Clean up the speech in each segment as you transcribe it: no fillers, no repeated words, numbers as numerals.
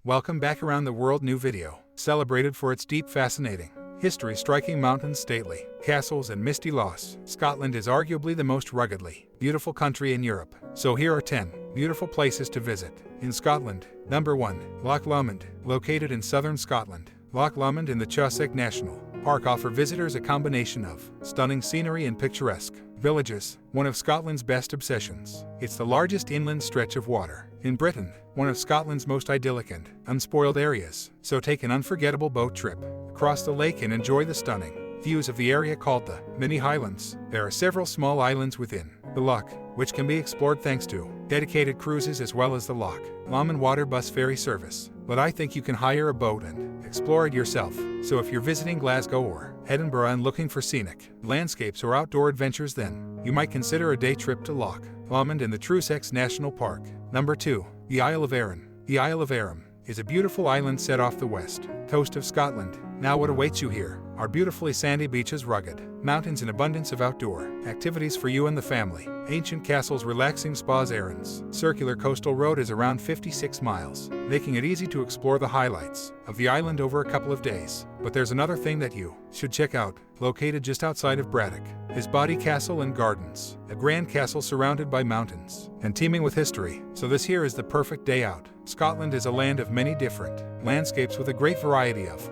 Welcome back around the world new video, celebrated for its deep fascinating history striking mountains, stately castles and misty lochs. Scotland is arguably the most ruggedly beautiful country in Europe. So here are 10 beautiful places to visit in Scotland. Number 1. Loch Lomond. Located in southern Scotland, Loch Lomond and the Chusek National Park offer visitors a combination of stunning scenery and picturesque villages, one of Scotland's best obsessions. It's the largest inland stretch of water in Britain, one of Scotland's most idyllic and unspoiled areas. So take an unforgettable boat trip across the lake and enjoy the stunning views of the area called the Mini Highlands. There are several small islands within the loch, which can be explored thanks to dedicated cruises as well as the Loch Lomond water bus ferry service. But I think you can hire a boat and explore it yourself. So if you're visiting Glasgow or Edinburgh and looking for scenic landscapes or outdoor adventures, then you might consider a day trip to Loch Lomond in the Chusek National Park. Number 2. The Isle of Arran. The Isle of Arran is a beautiful island set off the west coast of Scotland. Now what awaits you here are beautifully sandy beaches, rugged mountains, and abundance of outdoor activities for you and the family. Ancient castles, relaxing spas, Arran's circular coastal road is around 56 miles, making it easy to explore the highlights of the island over a couple of days. But there's another thing that you should check out. Located just outside of Braddock is Body Castle and Gardens, a grand castle surrounded by mountains and teeming with history. So this here is the perfect day out. Scotland is a land of many different landscapes with a great variety of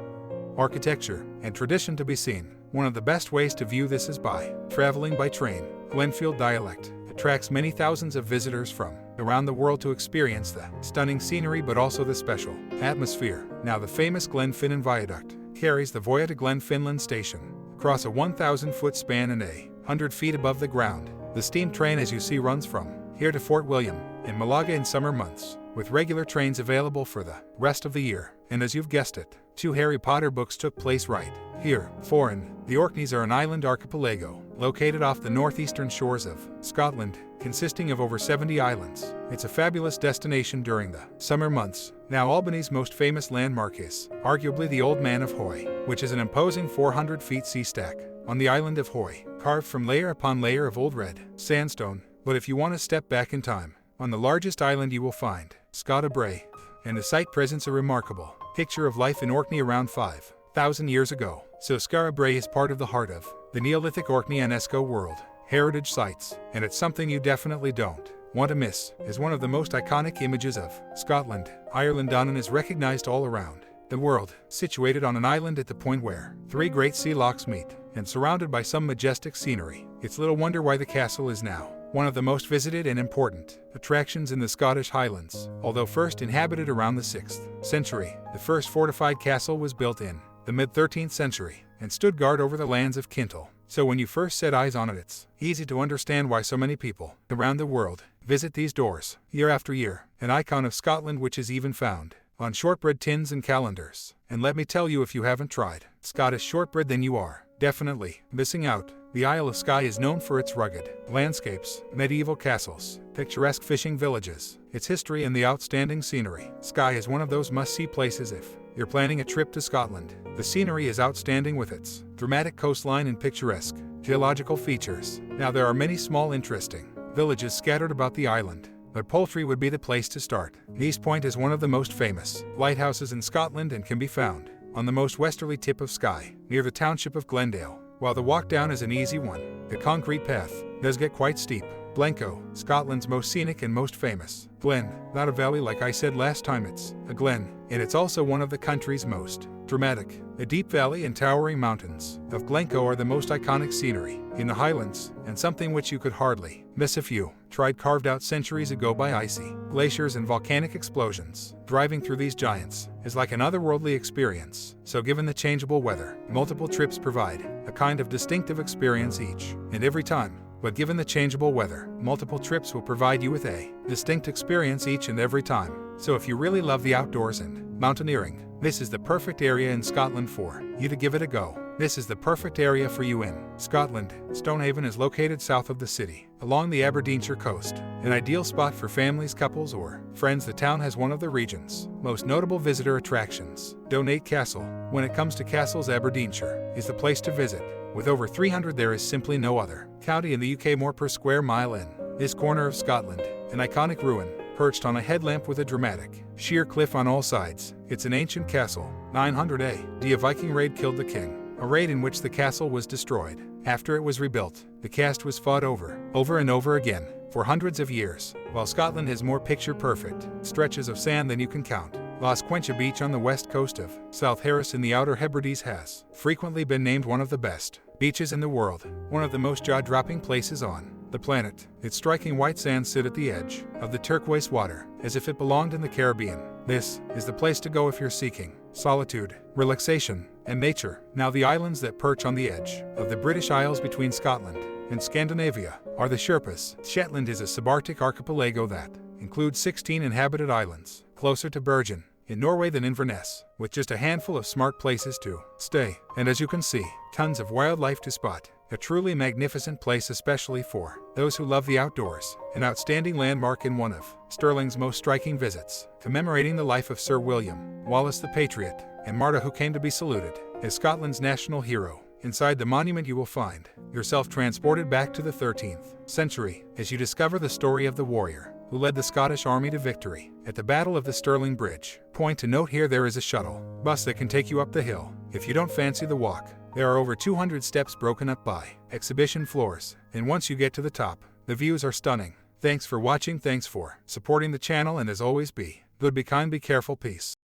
architecture and tradition to be seen. One of the best ways to view this is by traveling by train. Glenfinnan Viaduct attracts many thousands of visitors from around the world to experience the stunning scenery but also the special atmosphere. Now the famous Glenfinnan Viaduct carries the voya to Glenfinnan station across a 1,000-foot span and 100 feet above the ground. The steam train, as you see, runs from here to Fort William in Malaga in summer months, with regular trains available for the rest of the year. And as you've guessed it, 2 Harry Potter books took place right here. Foreign. The Orkneys are an island archipelago located off the northeastern shores of Scotland, consisting of over 70 islands. It's a fabulous destination during the summer months. Now Albany's most famous landmark is arguably the Old Man of Hoy, which is an imposing 400 feet sea stack on the island of Hoy, carved from layer upon layer of old red sandstone. But if you want to step back in time, on the largest island you will find Skye Brae, and the site presents a remarkable picture of life in Orkney around 5,000 years ago. So Skye Brae is part of the heart of the Neolithic Orkney UNESCO World Heritage Sites, and it's something you definitely don't want to miss. As one of the most iconic images of Scotland, Ireland, Dunnottar is recognized all around the world. Situated on an island at the point where 3 great sea lochs meet, and surrounded by some majestic scenery, it's little wonder why the castle is now one of the most visited and important attractions in the Scottish Highlands. Although first inhabited around the 6th century, the first fortified castle was built in the mid-13th century and stood guard over the lands of Kintle. So when you first set eyes on it, it's easy to understand why so many people around the world visit these doors year after year. An icon of Scotland which is even found on shortbread tins and calendars. And let me tell you, if you haven't tried Scottish shortbread, then you are definitely missing out. The Isle of Skye is known for its rugged landscapes, medieval castles, picturesque fishing villages, its history, and the outstanding scenery. Skye is one of those must-see places if you're planning a trip to Scotland. The scenery is outstanding with its dramatic coastline and picturesque geological features. Now there are many small interesting villages scattered about the island, but Poultry would be the place to start. East Point is one of the most famous lighthouses in Scotland and can be found on the most westerly tip of Skye, near the township of Glendale. While the walk down is an easy one, the concrete path does get quite steep. Glencoe, Scotland's most scenic and most famous glen, not a valley like I said last time, it's a glen, and it's also one of the country's most dramatic. The deep valley and towering mountains of Glencoe are the most iconic scenery in the Highlands, and something which you could hardly miss if you tried. Carved out centuries ago by icy glaciers and volcanic explosions, driving through these giants is like an otherworldly experience. So given the changeable weather, multiple trips provide a kind of distinctive experience each and every time. But given the changeable weather, multiple trips will provide you with a distinct experience each and every time. So if you really love the outdoors and mountaineering, this is the perfect area in Scotland for you to give it a go. This is the perfect area for you in Scotland. Stonehaven is located south of the city, along the Aberdeenshire coast. An ideal spot for families, couples, or friends. The town has one of the region's most notable visitor attractions, Dunnottar Castle. When it comes to castles, Aberdeenshire is the place to visit. With over 300, there is simply no other county in the UK more per square mile in this corner of Scotland. An iconic ruin perched on a headland with a dramatic, sheer cliff on all sides. It's an ancient castle. 900 AD, a Viking raid killed the king, a raid in which the castle was destroyed. After it was rebuilt, the cast was fought over and over again, for hundreds of years. While Scotland has more picture-perfect stretches of sand than you can count, Las Quencha Beach on the west coast of South Harris in the Outer Hebrides has frequently been named one of the best beaches in the world, one of the most jaw-dropping places on the planet. Its striking white sands sit at the edge of the turquoise water, as if it belonged in the Caribbean. This is the place to go if you're seeking solitude, relaxation, and nature. Now, the islands that perch on the edge of the British Isles between Scotland and Scandinavia are the Sherpas. Shetland is a subarctic archipelago that includes 16 inhabited islands, closer to Bergen in Norway than Inverness, with just a handful of smart places to stay. And as you can see, tons of wildlife to spot. A truly magnificent place, especially for those who love the outdoors. An outstanding landmark in one of Stirling's most striking visits, commemorating the life of Sir William Wallace the Patriot, and Martha, who came to be saluted as Scotland's national hero. Inside the monument you will find yourself transported back to the 13th century as you discover the story of the warrior who led the Scottish army to victory at the Battle of the Stirling Bridge. Point to note here, there is a shuttle bus that can take you up the hill if you don't fancy the walk. There are over 200 steps broken up by exhibition floors, and once you get to the top, the views are stunning. Thanks for watching, thanks for supporting the channel, and as always, be good, be kind, be careful, peace.